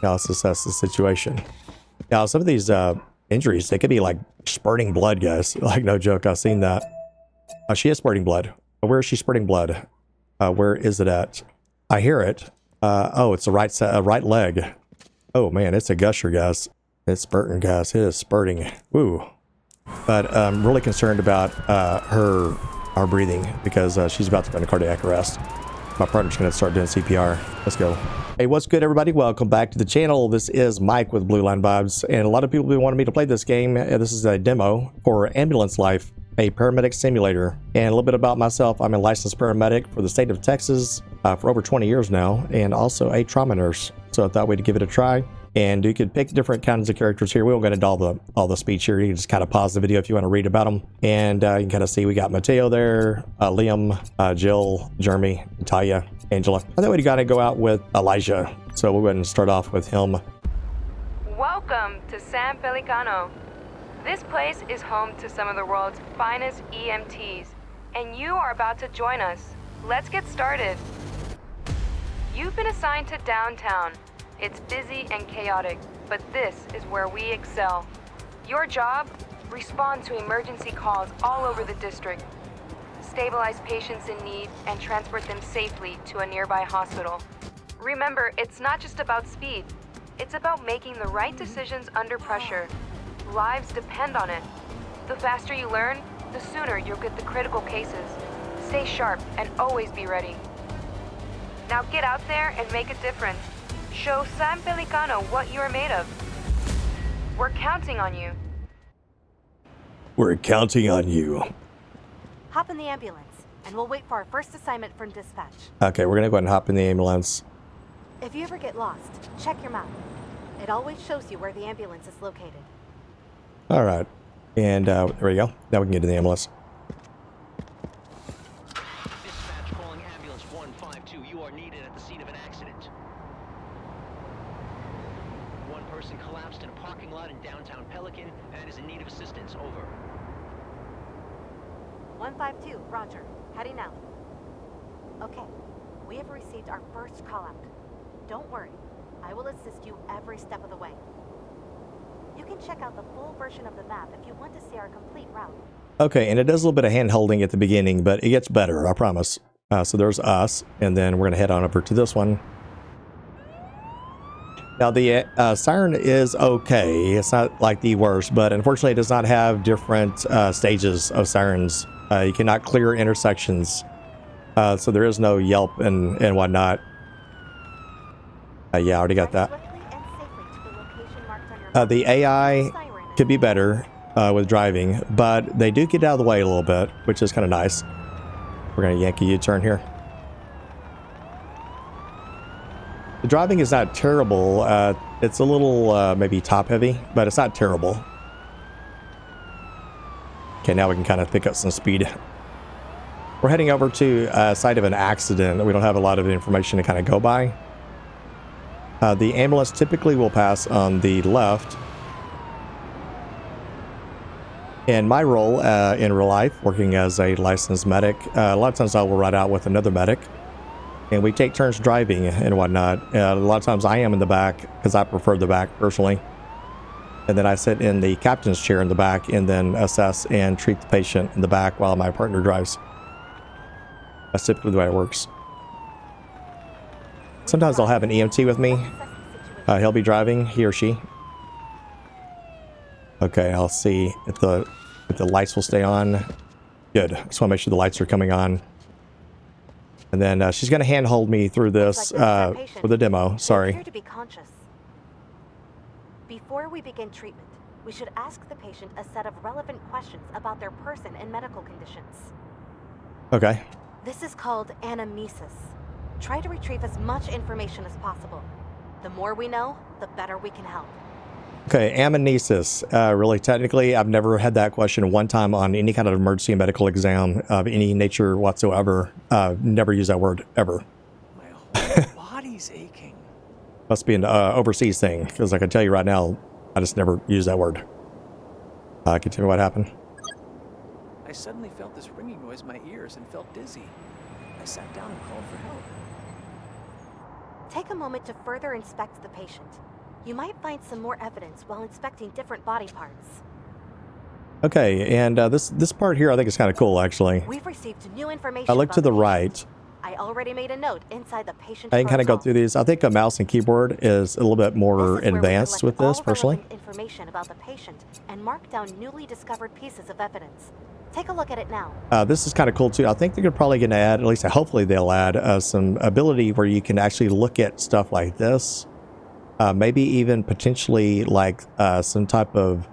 Now let's assess the situation. Now some of these injuries, they could be like spurting blood, guys. Like no joke, I've seen that. She is spurting blood. Where is she spurting blood? Where is it at? I hear it. Oh, it's the right leg. Oh man, it's a gusher, guys. It's spurting, guys. It is spurting. Woo. But I'm really concerned about our breathing because she's about to go into cardiac arrest. My partner's going to start doing CPR. Let's go. Hey, what's good, everybody? Welcome back to the channel. This is Mike with Blue Line Vibes, and a lot of people have been wanting me to play this game. This is a demo for Ambulance Life, a paramedic simulator. And a little bit about myself. I'm a licensed paramedic for the state of Texas for over 20 years now, and also a trauma nurse. So I thought we'd give it a try. And you could pick different kinds of characters here. We won't get into all the speech here. You can just kind of pause the video if you want to read about them. And you can kind of see we got Mateo there, Liam, Jill, Jeremy, Natalia, Angela. I thought we'd got to go out with Elijah. So we'll go ahead and start off with him. Welcome to San Pelicano. This place is home to some of the world's finest EMTs, and you are about to join us. Let's get started. You've been assigned to downtown. It's busy and chaotic, but this is where we excel. Your job? Respond to emergency calls all over the district. Stabilize patients in need and transport them safely to a nearby hospital. Remember, it's not just about speed. It's about making the right decisions under pressure. Lives depend on it. The faster you learn, the sooner you'll get the critical cases. Stay sharp and always be ready. Now get out there and make a difference. Show San Pelicano what you are made of. We're counting on you. We're counting on you. Hop in the ambulance, and we'll wait for our first assignment from dispatch. Okay, we're going to go ahead and hop in the ambulance. If you ever get lost, check your map. It always shows you where the ambulance is located. All right. And there we go. Now we can get to the ambulance. Dispatch calling ambulance 152. You are needed at the scene of an accident. One person collapsed in a parking lot in downtown Pelican and is in need of assistance. Over. 152, roger. Heading out. Okay, we have received our first call out. Don't worry, I will assist you every step of the way. You can check out the full version of the map if you want to see our complete route. Okay, and it does a little bit of hand holding at the beginning, but it gets better, I promise. So there's us, and then we're going to head on over to this one. Now the siren is okay. It's not like the worst, but unfortunately it does not have different stages of sirens. You cannot clear intersections. So there is no yelp and whatnot. Yeah, I already got that. The AI could be better with driving, but they do get out of the way a little bit, which is kind of nice. We're going to yank a U-turn here. The driving is not terrible. It's a little maybe top heavy, but it's not terrible. Okay, now we can kind of pick up some speed. We're heading over to a site of an accident. We don't have a lot of information to kind of go by. The ambulance typically will pass on the left. In my role in real life, working as a licensed medic, a lot of times I will ride out with another medic. And we take turns driving and whatnot. A lot of times I am in the back because I prefer the back personally. And then I sit in the captain's chair in the back and then assess and treat the patient in the back while my partner drives. That's typically the way it works. Sometimes I'll have an EMT with me. He'll be driving, he or she. Okay, I'll see if the lights will stay on. Good. I just want to make sure the lights are coming on. And then she's going to handhold me through this for the demo. Sorry. Appear to be conscious. Before we begin treatment, we should ask the patient a set of relevant questions about their person and medical conditions. Okay. This is called anamnesis. Try to retrieve as much information as possible. The more we know, the better we can help. Okay, amnesis. Really, technically, I've never had that question one time on any kind of emergency medical exam of any nature whatsoever. Never used that word, ever. My whole body's aching. Must be an overseas thing, because I can tell you right now, I just never use that word. Can you tell me what happened? I suddenly felt this ringing noise in my ears and felt dizzy. I sat down and called for help. Take a moment to further inspect the patient. You might find some more evidence while inspecting different body parts. Okay, and this part here I think is kind of cool, actually. We've received new information. I look about to the patient. right. I already made a note inside the patient. I can kind of go protocol. through these. I think a mouse and keyboard is a little bit more This is where we advanced collect with this, all personally. relevant information about the patient and mark down newly discovered pieces of evidence. Take a look at it now. This is kind of cool too. I think they're probably going to add, at least hopefully they'll add some ability where you can actually look at stuff like this. Maybe even potentially like some type of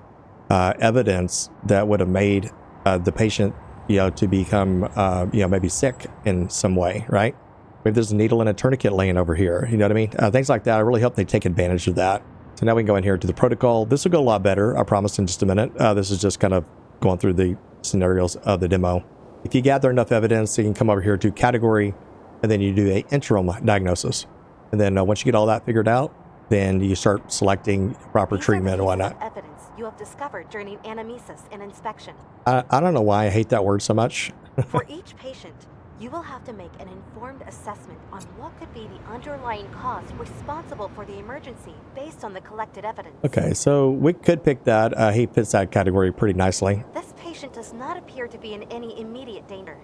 evidence that would have made the patient, to become, maybe sick in some way, right? Maybe there's a needle and a tourniquet laying over here. You know what I mean? Things like that. I really hope they take advantage of that. So now we can go in here to the protocol. This will go a lot better, I promise, in just a minute. This is just kind of going through the scenarios of the demo. If you gather enough evidence, you can come over here to category, and then you do an interim diagnosis. And then once you get all that figured out, then you start selecting proper These treatment and are pieces whatnot. of evidence you have discovered during anamnesis and inspection. I don't know why I hate that word so much. For each patient, you will have to make an informed assessment on what could be the underlying cause responsible for the emergency based on the collected evidence. Okay, so we could pick that. He fits that category pretty nicely. This patient does not appear to be in any immediate danger.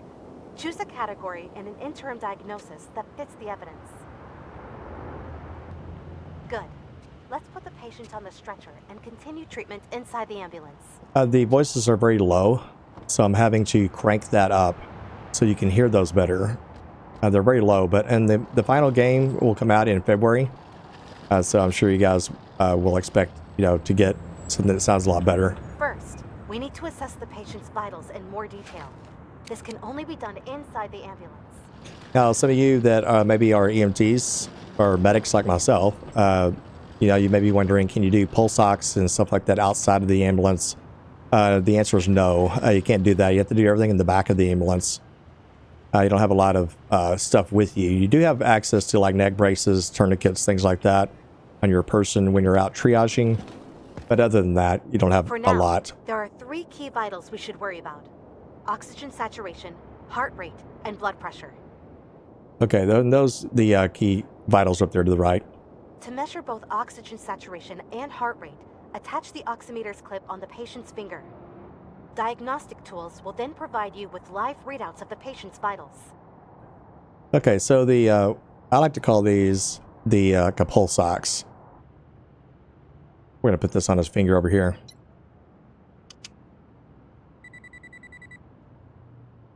Choose a category and an interim diagnosis that fits the evidence. Good. Let's put the patient on the stretcher and continue treatment inside the ambulance. The voices are very low, so I'm having to crank that up so you can hear those better. They're very low, but and the final game will come out in February, so I'm sure you guys will expect to get something that sounds a lot better. First, we need to assess the patient's vitals in more detail. This can only be done inside the ambulance. Now, some of you that maybe are EMTs or medics like myself, you may be wondering, can you do pulse ox and stuff like that outside of the ambulance? The answer is no. You can't do that. You have to do everything in the back of the ambulance. You don't have a lot of stuff with you. You do have access to like neck braces, tourniquets, things like that on your person when you're out triaging. But other than that, you don't have For now, a lot. there are 3 key vitals we should worry about: oxygen saturation, heart rate, and blood pressure. Okay, those the key vitals up there to the right. To measure both oxygen saturation and heart rate, attach the oximeter's clip on the patient's finger. Diagnostic tools will then provide you with live readouts of the patient's vitals. Okay, so I like to call these the pulse ox. We're gonna put this on his finger over here.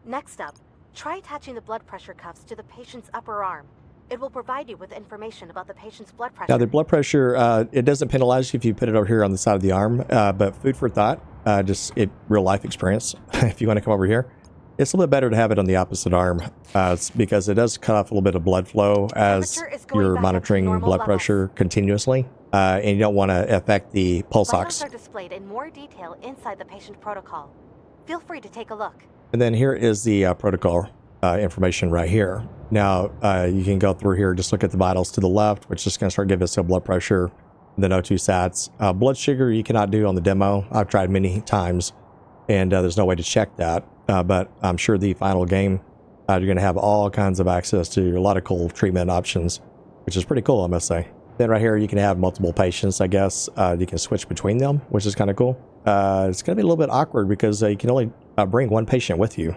Next up, try attaching the blood pressure cuffs to the patient's upper arm. It will provide you with information about the patient's blood pressure. Now, the blood pressure, it doesn't penalize you if you put it over here on the side of the arm, but food for thought, just real life experience. If you want to come over here, it's a little bit better to have it on the opposite arm because it does cut off a little bit of blood flow as Temperature is going you're back up to monitoring normal blood levels. pressure continuously, and you don't want to affect the pulse Vitals ox. are displayed in more detail inside the patient protocol. Feel free to take a look. And then here is the protocol information right here. Now, you can go through here, just look at the vitals to the left, which is going to start giving us a blood pressure, then O2 sats. Blood sugar you cannot do on the demo. I've tried many times, and there's no way to check that. But I'm sure the final game, you're going to have all kinds of access to a lot of cool treatment options, which is pretty cool, I must say. Then right here, you can have multiple patients, I guess. You can switch between them, which is kind of cool. It's going to be a little bit awkward because you can only bring one patient with you.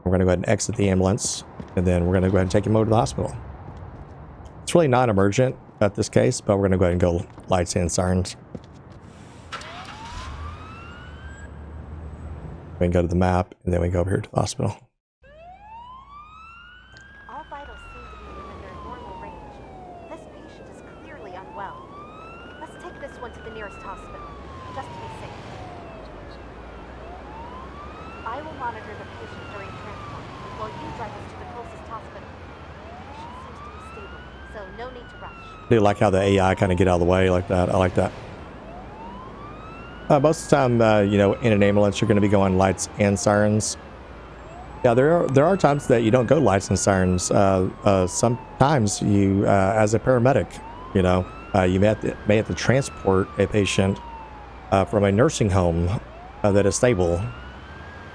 We're going to go ahead and exit the ambulance, and then we're going to go ahead and take him over to the hospital. It's really non-emergent at this case, but we're going to go ahead and go lights and sirens. We can go to the map, and then we go over here to the hospital. All vitals seem to be within their normal range. This patient is clearly unwell. Let's take this one to the nearest hospital, just to be safe. I will monitor the patient during transport, while you drive us to the closest hospital. The patient seems to be stable, so no need to rush. I do like how the AI kind of get out of the way like that. I like that. Most of the time, in an ambulance, you're going to be going lights and sirens. Yeah, there are times that you don't go lights and sirens. Sometimes you, as a paramedic, you may have to transport a patient from a nursing home that is stable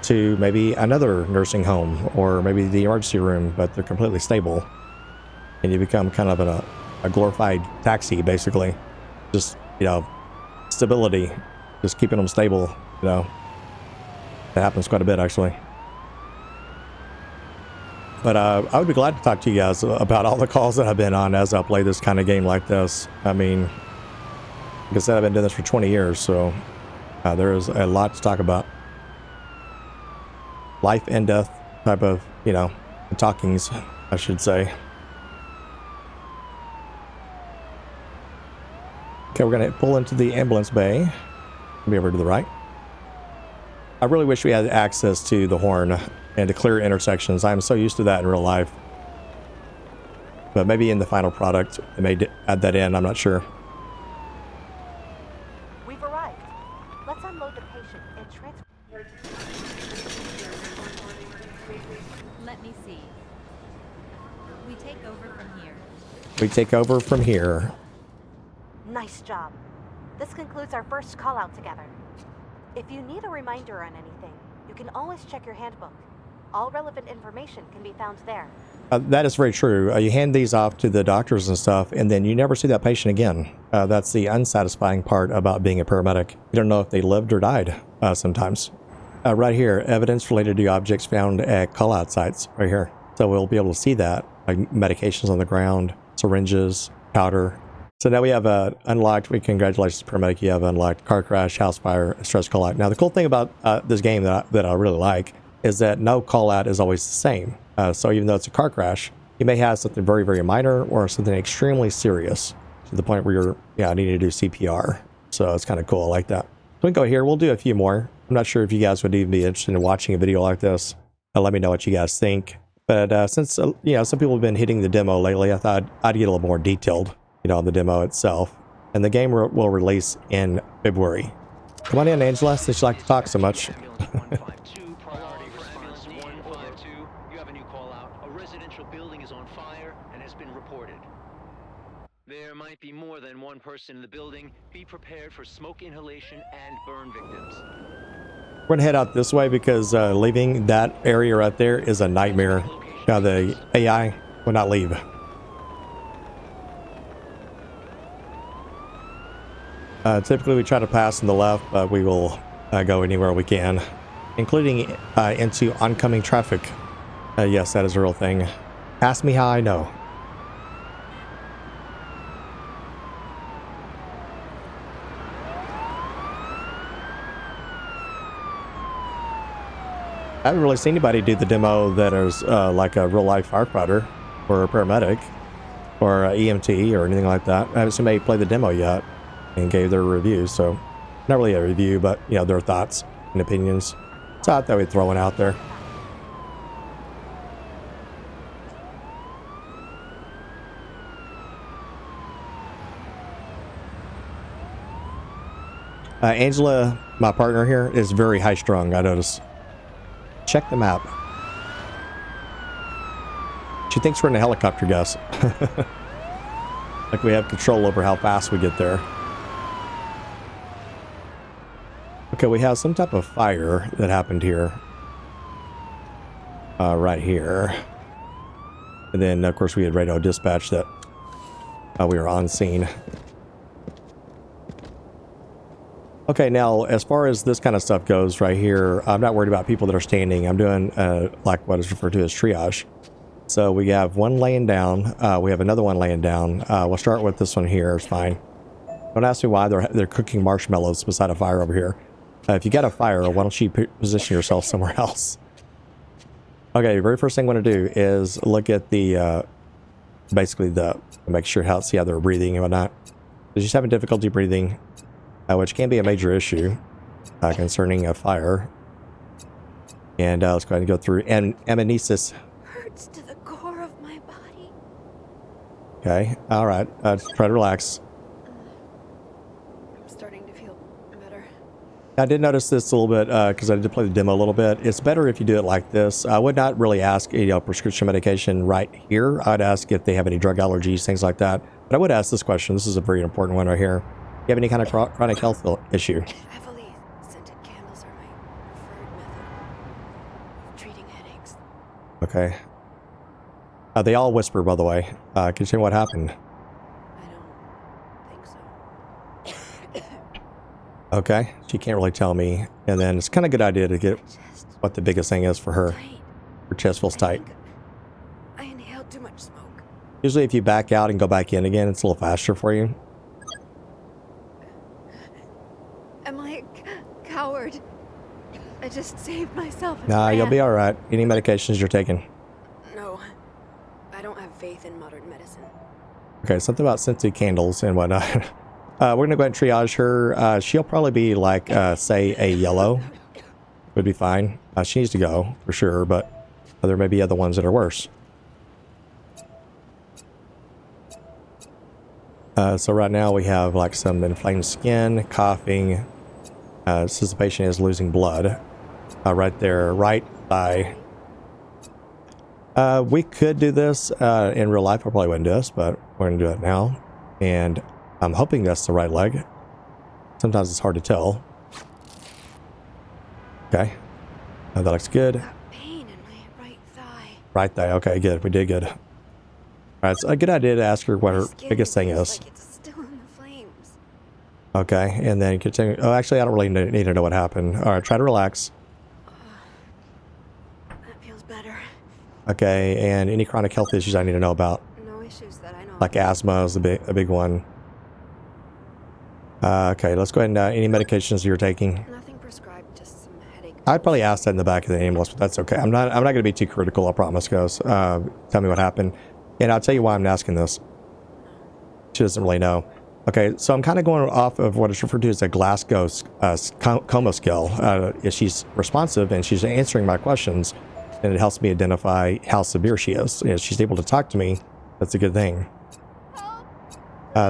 to maybe another nursing home or maybe the emergency room, but they're completely stable. And you become kind of a glorified taxi, basically. Just, you know, stability, just keeping them stable, you know. That happens quite a bit, actually. But I would be glad to talk to you guys about all the calls that I've been on as I play this kind of game like this. I mean, like I said, I've been doing this for 20 years, so there is a lot to talk about. Life and death type of, you know, talkings, I should say. Okay, we're going to pull into the ambulance bay. Be over to the right. I really wish we had access to the horn and to clear intersections. I'm so used to that in real life. But maybe in the final product, they may add that in. I'm not sure. We've arrived. Let's unload the patient and transfer. Let me see. We take over from here. We take over from here. Nice job. This concludes our first call out together. If you need a reminder on anything, you can always check your handbook. All relevant information can be found there. That is very true. You hand these off to the doctors and stuff, and then you never see that patient again. That's the unsatisfying part about being a paramedic. You don't know if they lived or died sometimes. Right here, evidence related to objects found at call-out sites, right here. So we'll be able to see that, like medications on the ground, syringes, powder. So now we have unlocked, congratulations paramedic, you have unlocked car crash, house fire, stress call-out. Now the cool thing about this game that I really like is that no call-out is always the same. So even though it's a car crash, you may have something very, very minor or something extremely serious to the point where you're needing to do CPR. So it's kind of cool. I like that. So we can go here. We'll do a few more. I'm not sure if you guys would even be interested in watching a video like this. Let me know what you guys think. But since some people have been hitting the demo lately, I thought I'd get a little more detailed, on the demo itself. And the game will release in February. Come on in, Angela, since you like to talk so much. There might be more than one person in the building. Be prepared for smoke inhalation and burn victims. We're gonna head out this way because leaving that area right there is a nightmare. The AI will not leave. Typically we try to pass on the left, but we will go anywhere we can, including into oncoming traffic. Yes, that is a real thing. Ask me how I know. I haven't really seen anybody do the demo that is like a real-life firefighter or a paramedic or a EMT or anything like that. I haven't seen anybody play the demo yet and gave their review, so not really a review, but their thoughts and opinions. So I thought we'd throw one out there. Angela, my partner here, is very high-strung, I noticed. Check the map. She thinks we're in a helicopter, guys. Like we have control over how fast we get there. Okay, we have some type of fire that happened here. Right here. And then, of course, we had radio dispatch that we were on scene. Okay, now, as far as this kind of stuff goes right here, I'm not worried about people that are standing. I'm doing like what is referred to as triage. So we have one laying down. We have another one laying down. We'll start with this one here. It's fine. Don't ask me why they're cooking marshmallows beside a fire over here. If you got a fire, why don't you position yourself somewhere else? Okay, the very first thing I want to do is look at the, basically make sure see how they're breathing and whatnot. They're just having difficulty breathing. Which can be a major issue concerning a fire. And let's go ahead and go through amnesis. Hurts to the core of my body. Okay, all right. Just try to relax. I'm starting to feel better. I did notice this a little bit because I did play the demo a little bit. It's better if you do it like this. I would not really ask prescription medication right here. I'd ask if they have any drug allergies, things like that. But I would ask this question. This is a very important one right here. You have any kind of chronic health issue? Heavily scented candles are my preferred method of treating headaches. Okay. They all whisper, by the way. Can you tell me what happened? Okay, she can't really tell me. And then it's kind of a good idea to get Chest what the biggest thing is for her. tight. Her chest feels I tight. think I inhaled too much smoke. Usually if you back out and go back in again, it's a little faster for you. Am I a coward? I just saved myself. and Nah, you'll ran. be all right. Any medications you're taking? No, I don't have faith in modern medicine. Okay, something about scented candles and whatnot. We're going to go ahead and triage her. She'll probably be like, say, a yellow. Would be fine. She needs to go, for sure, but there may be other ones that are worse. So right now we have like some inflamed skin, coughing. Says the patient is losing blood. Right there, right thigh. We could do this in real life. I probably wouldn't do this, but we're going to do it now. And I'm hoping that's the right leg. Sometimes it's hard to tell. Okay. That looks good. Got pain in my right thigh. Right thigh. Okay, good. We did good. All right, it's a good idea to ask her what her Skin biggest thing feels is. Like it's still in the flames. Okay, and then continue. Oh, actually, I don't really need to know what happened. All right, try to relax. That feels better. Okay, and any chronic health issues I need to know about, No issues that I know. like asthma is a big one. Okay, let's go ahead and any medications you're taking. Nothing prescribed, just some headache. I'd probably ask that in the back of the ambulance, but that's okay. I'm not going to be too critical. I promise, guys. Tell me what happened, and I'll tell you why I'm asking this. She doesn't really know. Okay, so I'm kind of going off of what is referred to as a Glasgow coma scale. If she's responsive and she's answering my questions, then it helps me identify how severe she is. If she's able to talk to me, that's a good thing.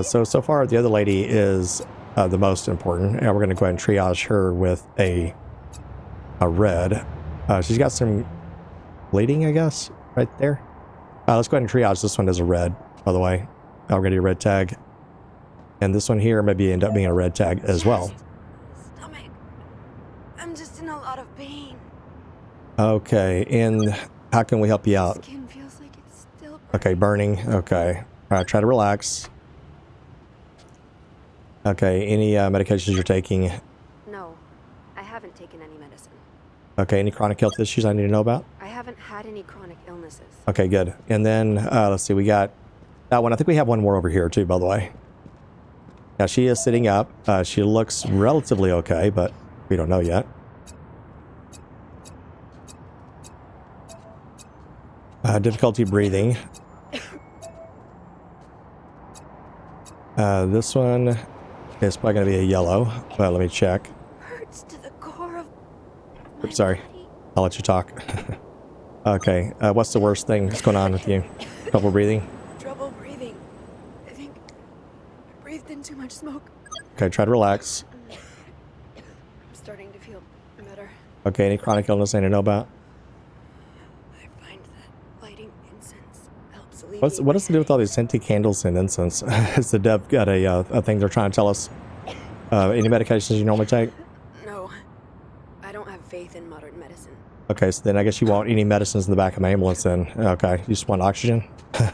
So far, the other lady is the most important, and we're going to go ahead and triage her with a red. She's got some bleeding, I guess, right there. Let's go ahead and triage this one as a red, by the way. Already a red tag. And this one here maybe end up being a red tag as well. Chest, stomach. I'm just in a lot of pain. Okay, and how can we help you out? Skin feels like it's still Okay, burning. Okay. All right, try to relax. Okay, any medications you're taking? No, I haven't taken any medicine. Okay, any chronic health issues I need to know about? I haven't had any chronic illnesses. Okay, good. And then, let's see, we got that one. I think we have one more over here too, by the way. Now, she is sitting up. She looks relatively okay, but we don't know yet. Difficulty breathing. This one is probably going to be a yellow, but let me check. Hurts to the core of my Oops, sorry. body. I'll let you talk. Okay, what's the worst thing that's going on with you? Trouble breathing? Trouble breathing. I think I breathed in too much smoke. Okay, try to relax. I'm starting to feel better. Okay, any chronic illness I need to know about? I find that lighting incense helps alleviate What does it my do with all headache. these scented candles and incense? Has the dev got a thing they're trying to tell us? Any medications you normally take? No, I don't have faith in modern medicine. Okay, so then I guess you won't any medicines in the back of my ambulance then. Okay, you just want oxygen?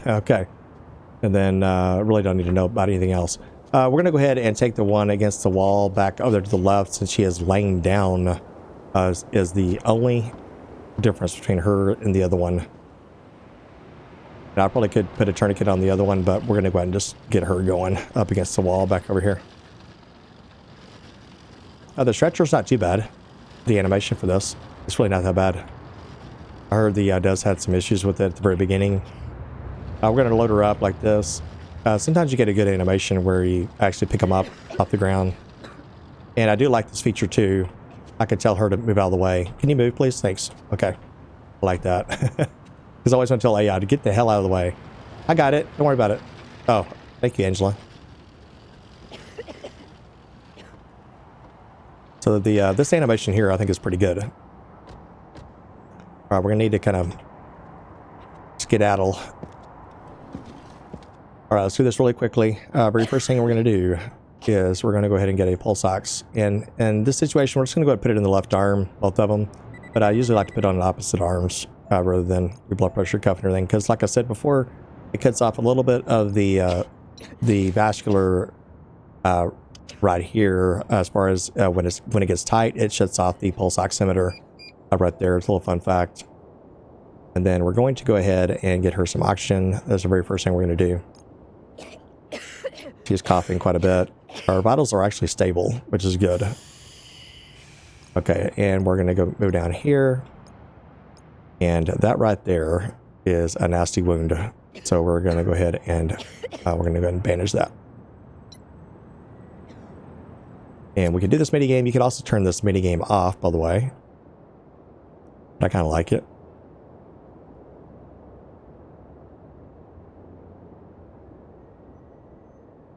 Okay. And then really don't need to know about anything else. We're going to go ahead and take the one against the wall back over to the left since she is laying down is the only difference between her and the other one. And I probably could put a tourniquet on the other one, but we're going to go ahead and just get her going up against the wall back over here. The stretcher's not too bad. The animation for this, it's really not that bad. I heard the does had some issues with it at the very beginning. We're going to load her up like this. Sometimes you get a good animation where you actually pick them up off the ground. And I do like this feature too. I could tell her to move out of the way. Can you move, please? Thanks. Okay. I like that. Because I always want to tell AI to get the hell out of the way. I got it. Don't worry about it. Oh, thank you, Angela. So the this animation here, I think, is pretty good. All right, we're gonna need to kind of skedaddle. All right, let's do this really quickly. Very first thing we're gonna do is we're gonna go ahead and get a pulse ox. And in this situation, we're just gonna go ahead and put it in the left arm, both of them. But I usually like to put it on the opposite arms rather than the blood pressure cuff and everything, because like I said before, it cuts off a little bit of the vascular right here. As far as when it gets tight, it shuts off the pulse oximeter right there. It's a little fun fact. And then we're going to go ahead and get her some oxygen. That's the very first thing we're going to do. She's coughing quite a bit. Our vitals are actually stable, which is good. Okay, and we're going to go move down here. And that right there is a nasty wound. So we're going to go ahead and bandage that. And we can do this mini game. You can also turn this mini game off, by the way. I kind of like it.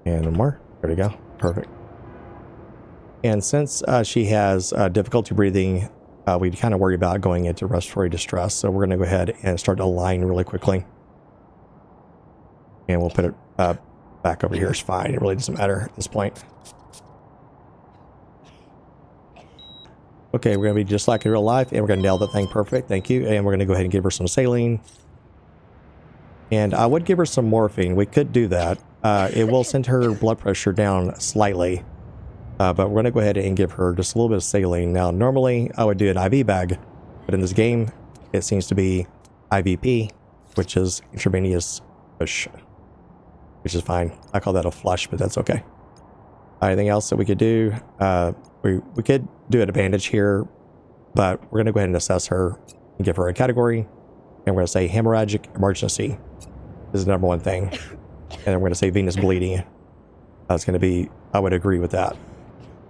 And one more. There we go. Perfect. And since she has difficulty breathing, we kind of worry about going into respiratory distress. So we're going to go ahead and start a line really quickly. And we'll put it back over here. It's fine. It really doesn't matter at this point. Okay, we're going to be just like in real life, and we're going to nail that thing perfect. Thank you. And we're going to go ahead and give her some saline. And I would give her some morphine. We could do that. It will send her blood pressure down slightly. But we're going to go ahead and give her just a little bit of saline. Now, normally I would do an IV bag, but in this game, it seems to be IVP, which is intravenous push, which is fine. I call that a flush, but that's okay. Anything else that we could do? We could do a bandage here, but we're going to go ahead and assess her and give her a category. And we're going to say hemorrhagic emergency is the number one thing. And then we're going to say venous bleeding. That's going to be, I would agree with that.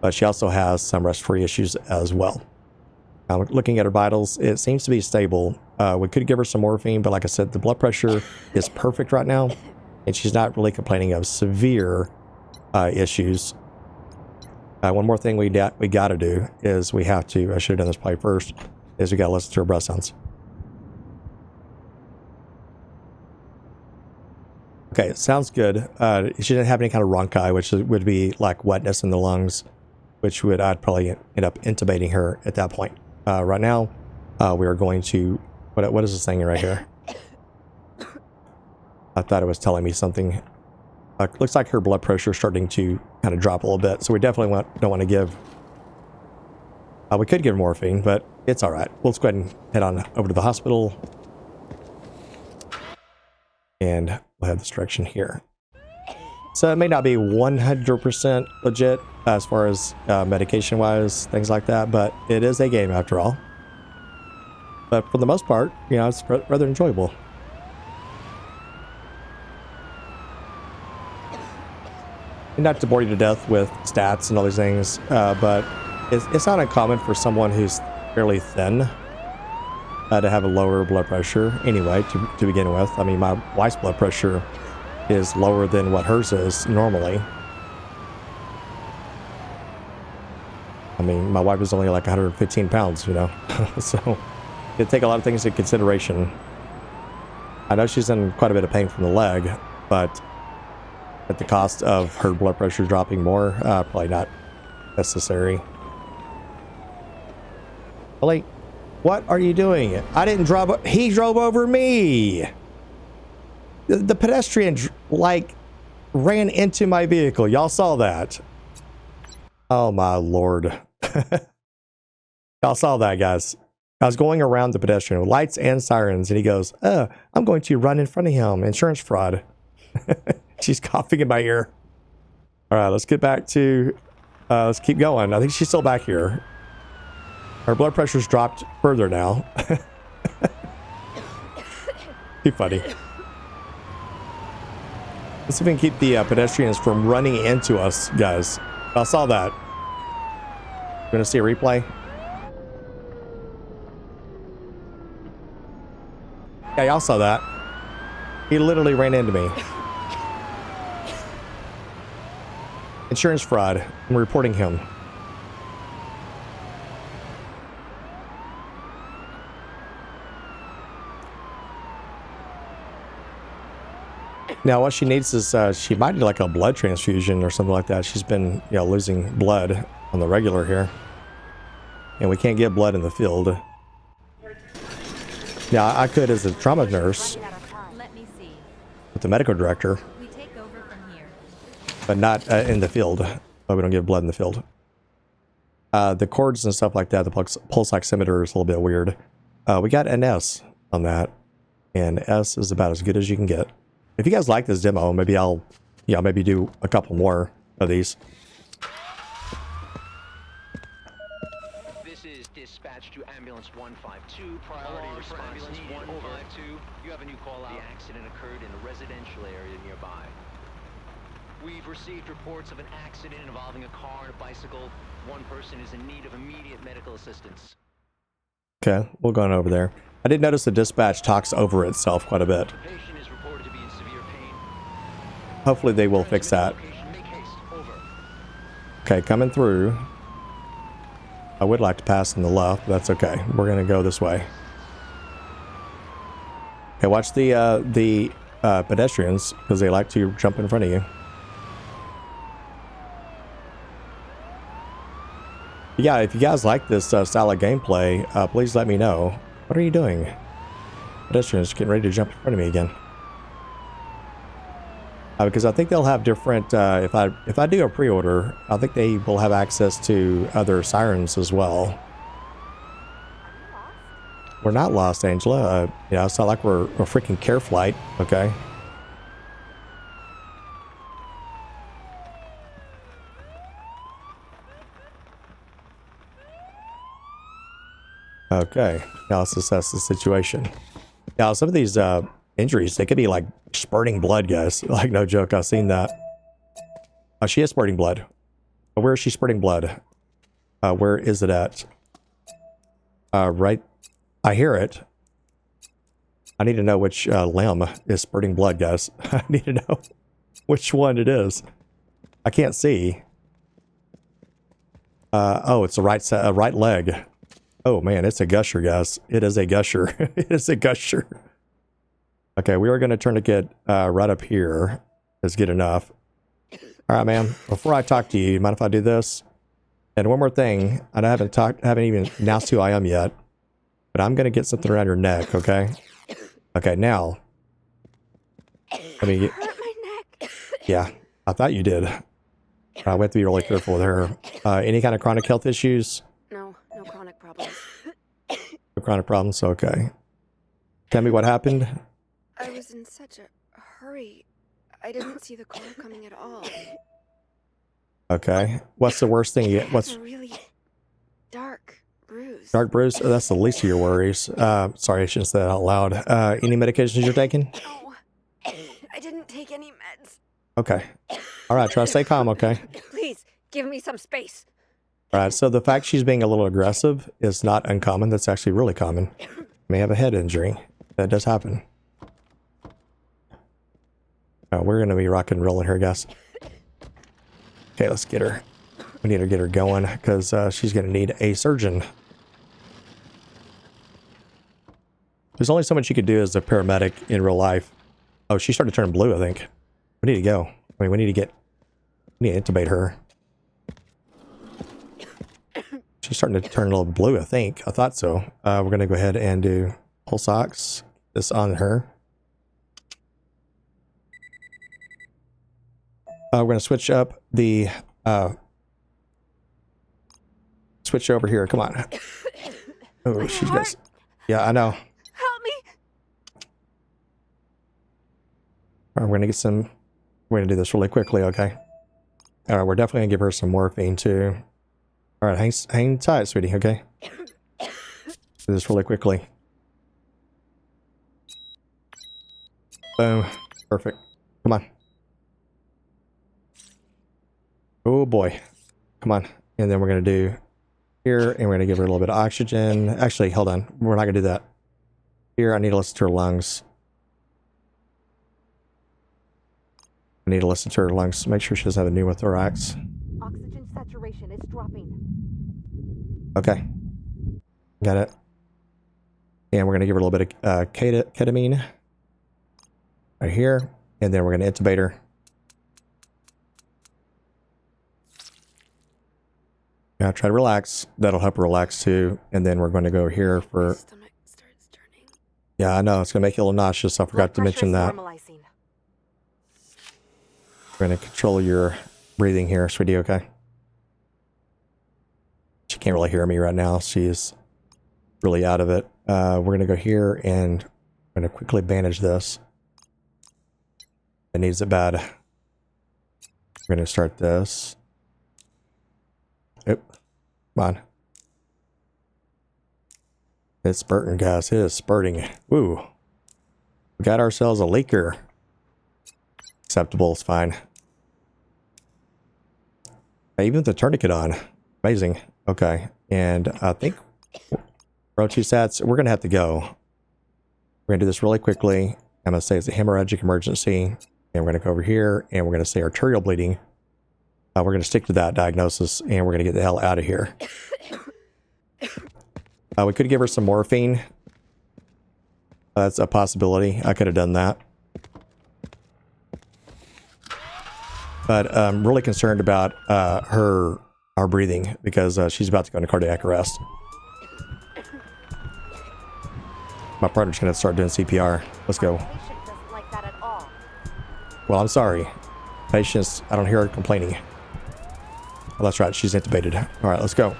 But she also has some respiratory issues as well. Now, looking at her vitals, it seems to be stable. We could give her some morphine, but like I said, the blood pressure is perfect right now. And she's not really complaining of severe issues. One more thing we got to do is we have to, I should have done this probably first, is we got to listen to her breath sounds. Okay, it sounds good. She didn't have any kind of rhonchi, which would be like wetness in the lungs, which I'd probably end up intubating her at that point. Right now, we are going to, what is this thing right here? I thought it was telling me something. Looks like her blood pressure is starting to kind of drop a little bit, so we definitely don't want to give. We could give morphine, but it's all right. Let's go ahead and head on over to the hospital. And we'll have this direction here. So it may not be 100% legit as far as medication-wise, things like that, but it is a game after all. But for the most part, you know, it's rather enjoyable. And not to bore you to death with stats and all these things, but it's not uncommon for someone who's fairly thin to have a lower blood pressure anyway, to begin with. I mean, my wife's blood pressure is lower than what hers is normally. I mean, my wife is only like 115 pounds, you know, so you take a lot of things into consideration. I know she's in quite a bit of pain from the leg, but at the cost of her blood pressure dropping more, probably not necessary. Billy, what are you doing? I didn't drive. He drove over me. The pedestrian like ran into my vehicle. Y'all saw that. Oh my Lord. Y'all saw that, guys. I was going around the pedestrian with lights and sirens, and he goes, I'm going to run in front of him. Insurance fraud. She's coughing in my ear. All right, let's get back to, let's keep going. I think she's still back here. Her blood pressure's dropped further now. Too funny. Let's see if we can keep the pedestrians from running into us, guys. I saw that. We're gonna see a replay. Yeah, y'all saw that. He literally ran into me. Insurance fraud. I'm reporting him. Now, what she needs is she might need like a blood transfusion or something like that. She's been, you know, losing blood on the regular here, and we can't get blood in the field. Yeah, I could as a trauma nurse with the medical director, but not in the field. but we don't get blood in the field. The cords and stuff like that, the pulse oximeter is a little bit weird. We got an S on that, and S is about as good as you can get. If you guys like this demo, maybe I'll, maybe do a couple more of these. This is dispatch to ambulance 152. Priority response ambulance 152. You have a new call out. The accident occurred in a residential area nearby. We've received reports of an accident involving a car and a bicycle. One person is in need of immediate medical assistance. Okay, we'll go on over there. I did notice the dispatch talks over itself quite a bit. The patient is reported to be in severe pain. Hopefully they will fix that. Make haste. Over. Okay, coming through. I would like to pass on the left, but that's okay. We're gonna go this way. Okay, watch the pedestrians, because they like to jump in front of you. Yeah, if you guys like this style of gameplay, please let me know. What are you doing? Pedestrians getting ready to jump in front of me again. Because I think they'll have different, if I do a pre-order, I think they will have access to other sirens as well. We're not lost, Angela. It's not like we're a freaking care flight, okay? Okay, now let's assess the situation. Now, some of these injuries, they could be like spurting blood, guys. Like, no joke, I've seen that. She is spurting blood. Where is she spurting blood? Where is it at? Right, I hear it. I need to know which limb is spurting blood, guys. I need to know which one it is. I can't see. Oh, it's the right leg. Oh man, it's a gusher, guys. It is a gusher. It is a gusher. Okay, we are going to tourniquet right up here. Is good enough. All right, ma'am. Before I talk to you, mind if I do this? And one more thing. I haven't even announced who I am yet. But I'm going to get something around your neck, okay? Okay, now. Let me get... Hurt my neck. Yeah, I thought you did. We have to be really careful with her. Any kind of chronic health issues? No chronic problems. No chronic problems? Okay. Tell me what happened. I was in such a hurry. I didn't see the car coming at all. Okay. What's the worst thing you get? What's a really dark bruise? dark bruise? Oh, that's the least of your worries. Sorry, I shouldn't say that out loud. Any medications you're taking? No, I didn't take any meds. Okay. All right, try to stay calm, okay? Please, give me some space. All right, so the fact she's being a little aggressive is not uncommon. That's actually really common. May have a head injury. That does happen. We're going to be rock and rolling here, guys. Okay, let's get her. We need to get her going because she's going to need a surgeon. There's only so much you could do as a paramedic in real life. Oh, she started turning blue, I think. We need to go. I mean, we need to intubate her. She's starting to turn a little blue, I think. I thought so. We're going to go ahead and do pulse ox. This on her. We're going to switch up the... switch over here. Come on. Oh, she's got... Yeah, I know. Help me. All right, we're going to get some... We're going to do this really quickly, okay? All right, we're definitely going to give her some morphine, too. All right, hang tight, sweetie, okay? Do this really quickly. Boom. Perfect. Come on. Oh, boy. Come on. And then we're going to do here, and we're going to give her a little bit of oxygen. Actually, hold on. We're not going to do that. Here, I need to listen to her lungs. I need to listen to her lungs. Make sure she doesn't have a pneumothorax. Oxygen saturation is dropping. Okay. Got it. And we're going to give her a little bit of ketamine. Right here. And then we're going to intubate her. Now try to relax. That'll help her relax too. And then we're going to go here for... My stomach starts turning. Yeah, I know. It's going to make you a little nauseous. I forgot to mention that. Normalizing. We're going to control your breathing here, sweetie, okay? She can't really hear me right now. She's really out of it. We're going to go here and I'm going to quickly bandage this. It needs it bad. We're going to start this. Oop. Come on. It's spurting, guys. It is spurting. Woo. We got ourselves a leaker. Acceptable. It's fine. Even with the tourniquet on. Amazing. Okay. And I think row 2 sats, we're going to have to go. We're going to do this really quickly. I'm going to say it's a hemorrhagic emergency. And we're going to go over here and we're going to say arterial bleeding. We're going to stick to that diagnosis and we're going to get the hell out of here. We could give her some morphine. That's a possibility. I could have done that. But I'm really concerned about her breathing because she's about to go into cardiac arrest. My partner's going to start doing CPR. Let's go. Patient doesn't like that at all. Well, I'm sorry. Patients, I don't hear her complaining. Oh, that's right. She's intubated. All right, let's go.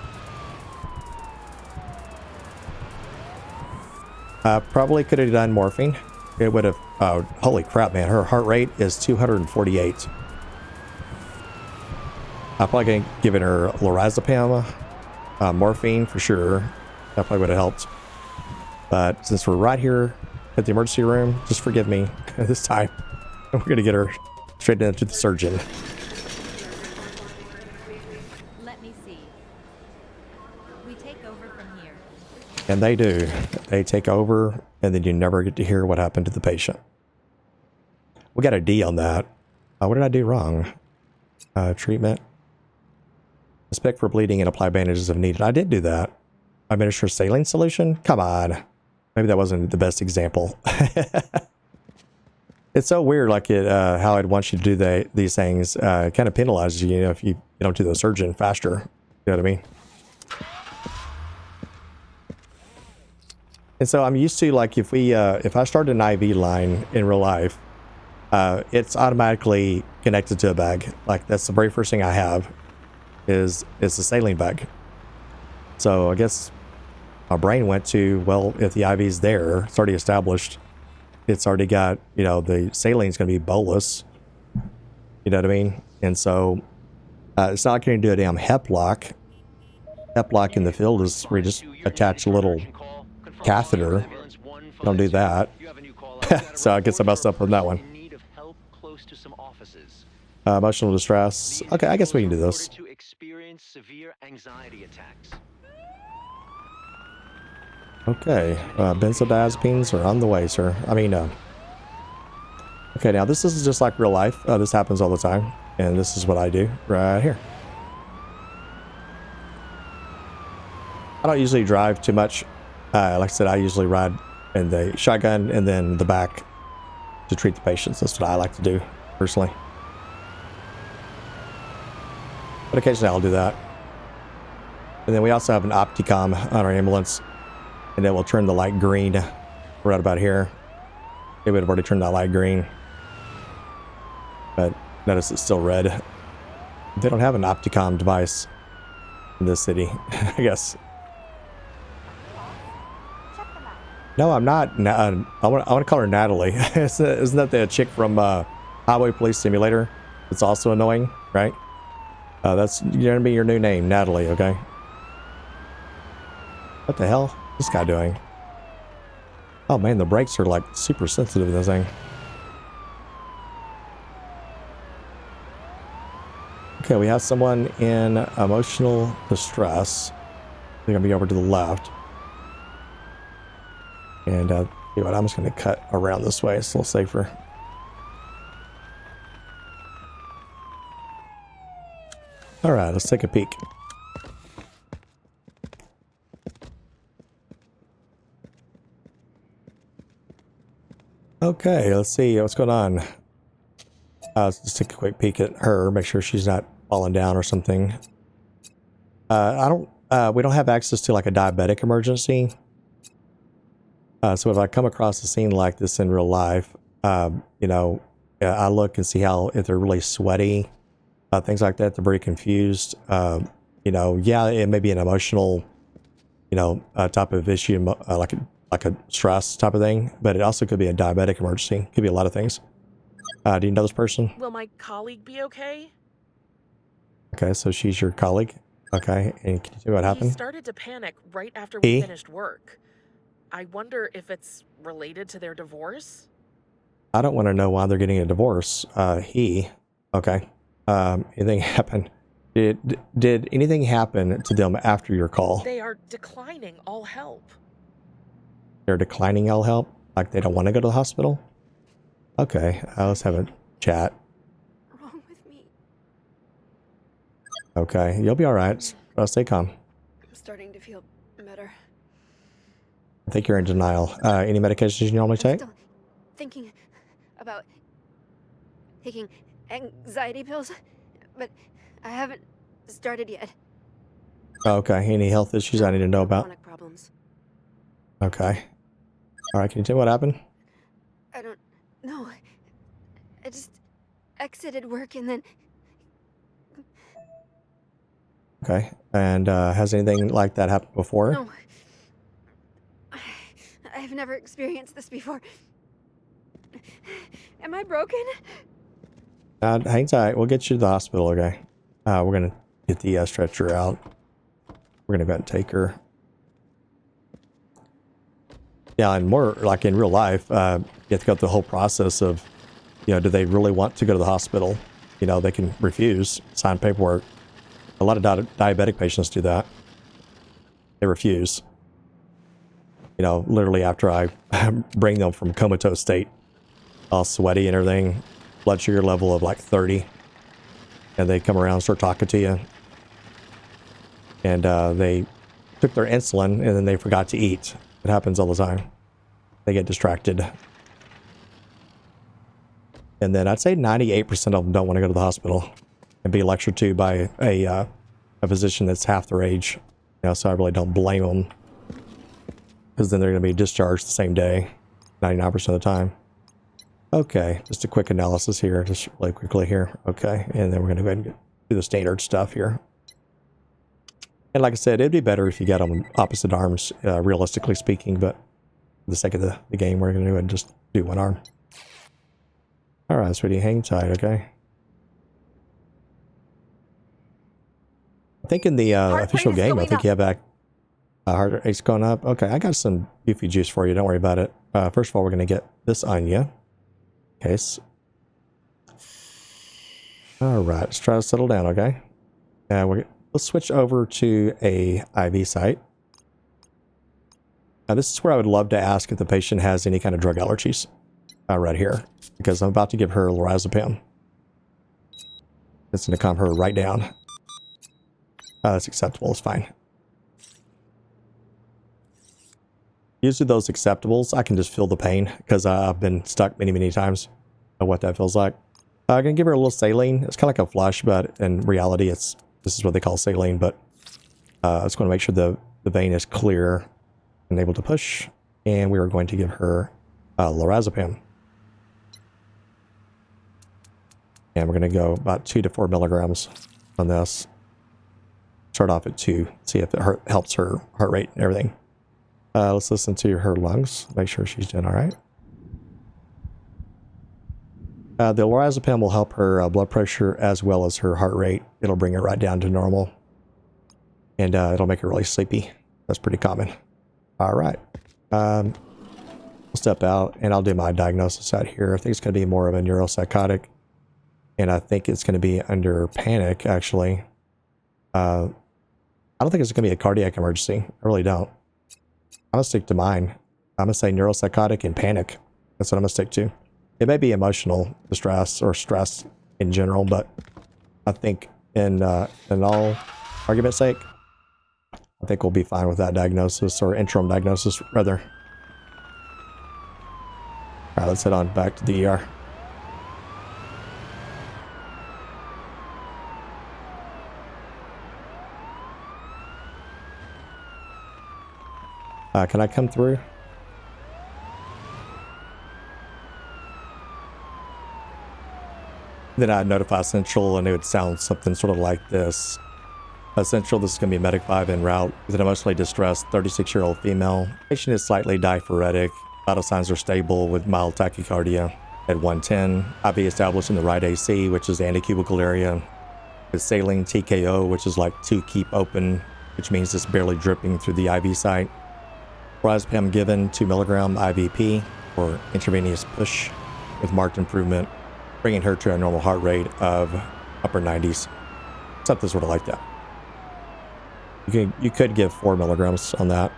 Probably could have done morphine. It would have... Oh, holy crap, man. Her heart rate is 248. I'm probably going to give her lorazepam, morphine for sure. That probably would have helped. But since we're right here at the emergency room, just forgive me this time. We're going to get her straight into the surgeon. Let me see. We take over from here. And they do. They take over, and then you never get to hear what happened to the patient. We got a D on that. What did I do wrong? Treatment. Inspect for bleeding and apply bandages if needed. I did do that. Administer saline solution? Come on. Maybe that wasn't the best example. It's so weird, like how it wants you to do these things. It kind of penalizes you, if you don't do the surgeon faster. You know what I mean? And so I'm used to, like, if I start an IV line in real life, it's automatically connected to a bag. Like, that's the very first thing I have is a saline bag. So I guess my brain went to, well, if the IV's there, it's already established. It's already got, the saline's going to be bolus. You know what I mean? And so it's not going to do a damn HEP lock. HEP lock in the field is where you just attach a little catheter. Don't do that. So I guess I messed up on that one. Emotional distress. Okay, I guess we can do this. Okay, benzodiazepines are on the way, sir. Okay, now this is just like real life. This happens all the time, and this is what I do right here. I don't usually drive too much. Like I said, I usually ride in the shotgun and then the back to treat the patients. That's what I like to do, personally. But occasionally I'll do that. And then we also have an Opticom on our ambulance. And it will turn the light green right about here. It would have already turned that light green. But notice it's still red. They don't have an Opticom device in this city, I guess. Check them out. No, I'm not. I want to call her Natalie. Isn't that the chick from Highway Police Simulator? It's also annoying, right? That's going to be your new name, Natalie, okay? What the hell? What's this guy doing? Oh man, the brakes are like super sensitive in this thing. Okay, we have someone in emotional distress. They're gonna be over to the left. And you know what, I'm just gonna cut around this way. It's a little safer. All right, let's take a peek. Okay, let's see what's going on. Let's just take a quick peek at her, make sure she's not falling down or something. We don't have access to like a diabetic emergency. So if I come across a scene like this in real life, I look and see if they're really sweaty, things like that. They're very confused. you know, yeah, it may be an emotional, you know, type of issue, like a stress type of thing, but it also could be a diabetic emergency. Could be a lot of things. Do you know this person? Will my colleague be okay? Okay, so she's your colleague. Okay, and can you tell me what He happened? started to panic right after we He? finished work. I wonder if it's related to their divorce? I don't want to know why they're getting a divorce. Okay. Anything happen? Did anything happen to them after your call? They are declining all help. They're declining all help? Like they don't want to go to the hospital? Okay, let's have a chat. Wrong with me. Okay, you'll be all right. Stay calm. I'm starting to feel better. I think you're in denial. Any medications you normally I'm take? still thinking about taking anxiety pills, but I haven't started yet. Okay, any health issues I need to know about? Chronic problems. Okay. All right, can you tell me what happened? I don't know. I just exited work and then Okay, and has anything like that happened before? no. I've never experienced this before. Am I broken? Hang tight. We'll get you to the hospital, okay? We're going to get the stretcher out. We're going to go ahead and take her. Yeah, and more like in real life, you have to go through the whole process of, you know, do they really want to go to the hospital? You know, they can refuse, sign paperwork. A lot of diabetic patients do that. They refuse. You know, literally after I bring them from comatose state, all sweaty and everything, blood sugar level of like 30, and they come around and start talking to you, and they took their insulin and then they forgot to eat. It happens all the time. They get distracted, and then I'd say 98% of them don't want to go to the hospital and be lectured to by a physician that's half their age. You know, so I really don't blame them, because then they're going to be discharged the same day 99% of the time. Okay, just a quick analysis here, just really quickly here. Okay, and then we're going to go ahead and do the standard stuff here. And like I said, it'd be better if you got them opposite arms, realistically speaking, but for the sake of the game, we're going to go ahead and just do one arm. All right, sweetie, hang tight, okay? I think in the official game, I think you have back heart rate's going up. Okay, I got some goofy juice for you. Don't worry about it. First of all, we're going to get this on you. Case. All right, let's try to settle down, okay? Let's switch over to a IV site. Now, this is where I would love to ask if the patient has any kind of drug allergies. Right here, because I'm about to give her lorazepam. It's going to calm her right down. That's acceptable. It's fine. Usually those acceptables, I can just feel the pain because I've been stuck many, many times of what that feels like. I'm going to give her a little saline. It's kind of like a flush, but in reality, this is what they call saline, but I just want to make sure the vein is clear and able to push. And we are going to give her lorazepam. And we're going to go about 2 to 4 milligrams on this. Start off at 2, see if it helps her heart rate and everything. Let's listen to her lungs, make sure she's doing all right. The lorazepam will help her blood pressure as well as her heart rate. It'll bring it right down to normal. And it'll make her really sleepy. That's pretty common. All right. I'll step out and I'll do my diagnosis out here. I think it's going to be more of a neuropsychotic. And I think it's going to be under panic, actually. I don't think it's going to be a cardiac emergency. I really don't. I'm going to stick to mine. I'm going to say neuropsychotic and panic. That's what I'm going to stick to. It may be emotional distress or stress in general, but I think in all argument's sake, I think we'll be fine with that diagnosis, or interim diagnosis, rather. All right, let's head on back to the ER. Can I come through? Then I'd notify Central and it would sound something sort of like this. Essential, this is going to be Medic 5 en route with an emotionally distressed 36-year-old female. Patient is slightly diaphoretic. Vital signs are stable with mild tachycardia at 110. IV established in the right AC, which is the antecubical area. With saline TKO, which is like to keep open, which means it's barely dripping through the IV site. Lorazepam given 2 milligram IVP or intravenous push with marked improvement, bringing her to a normal heart rate of upper 90s. Something sort of like that. You could give 4 milligrams on that.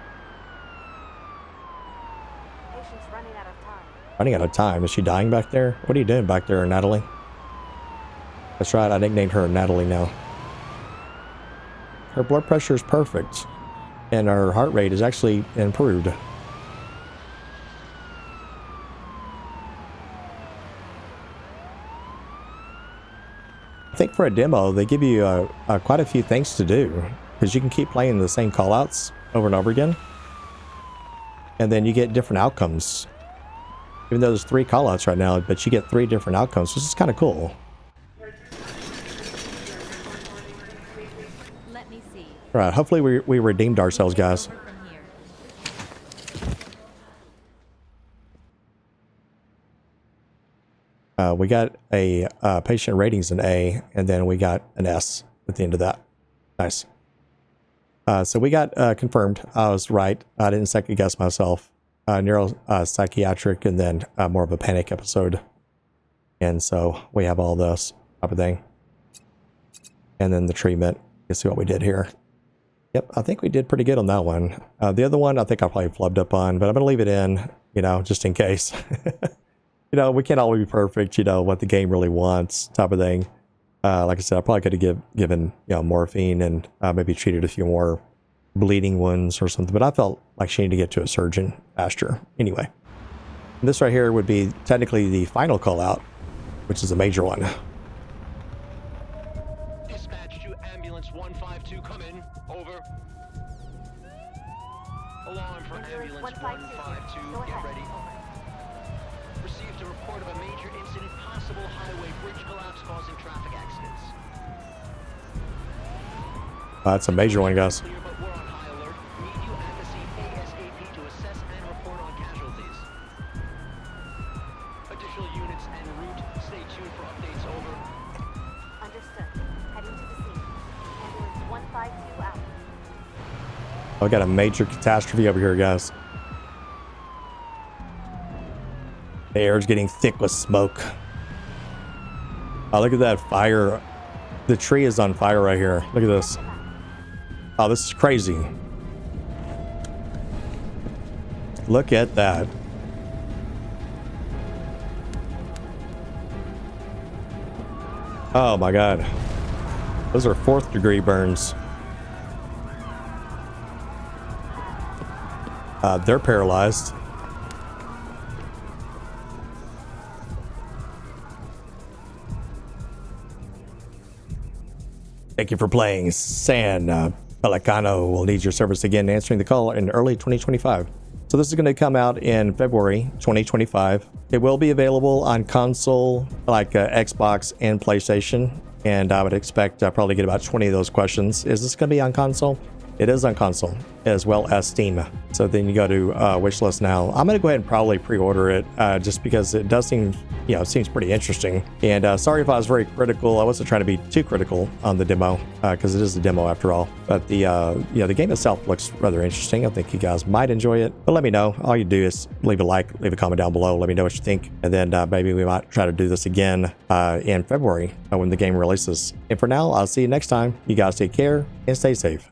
Patient's running out of time. Running out of time. Is she dying back there? What are you doing back there, Natalie? That's right, I nicknamed her Natalie now. Her blood pressure is perfect, and her heart rate is actually improved. I think for a demo, they give you quite a few things to do, because you can keep playing the same callouts over and over again, and then you get different outcomes. Even though there's 3 callouts right now, but you get 3 different outcomes, which is kind of cool. Let me see. All right, hopefully we redeemed ourselves, guys. Over from here. We got a patient ratings an A, and then we got an S at the end of that. Nice. So we got confirmed. I was right. I didn't second guess myself. Neuropsychiatric, and then more of a panic episode. And so we have all this type of thing. And then the treatment. Let's see what we did here. Yep, I think we did pretty good on that one. The other one, I think I probably flubbed up on, but I'm going to leave it in, just in case. We can't always be perfect, what the game really wants type of thing. Like I said, I probably could have given, morphine and maybe treated a few more bleeding wounds or something, but I felt like she needed to get to a surgeon faster. Anyway, this right here would be technically the final call out, which is a major one. Dispatch to ambulance 152, come in. Over. Alarm for ambulance 152, Go get ahead. ready. Received a report of a major incident, possible highway bridge collapse causing traffic accidents. That's a major one, guys. Clear, but we're on high alert. Need you at the scene ASAP to assess and report on casualties. Additional units en route. Stay tuned for updates. Over. Understood. Heading to the scene. Ambulance 152 out. I got a major catastrophe over here, guys. The air is getting thick with smoke. Oh, look at that fire. The tree is on fire right here. Look at this. Oh, this is crazy. Look at that. Oh my God. Those are 4th degree burns. They're paralyzed. Thank you for playing. San Pelicano will need your service again, answering the call in early 2025. So this is going to come out in February 2025. It will be available on console, like Xbox and PlayStation. And I would expect probably get about 20 of those questions. Is this going to be on console? It is on console, as well as Steam. So then you go to wishlist now. I'm going to go ahead and probably pre-order it just because it does seem, it seems pretty interesting. And sorry if I was very critical. I wasn't trying to be too critical on the demo because it is a demo after all. But the game itself looks rather interesting. I think you guys might enjoy it. But let me know. All you do is leave a like, leave a comment down below. Let me know what you think. And then maybe we might try to do this again in February when the game releases. And for now, I'll see you next time. You guys take care and stay safe.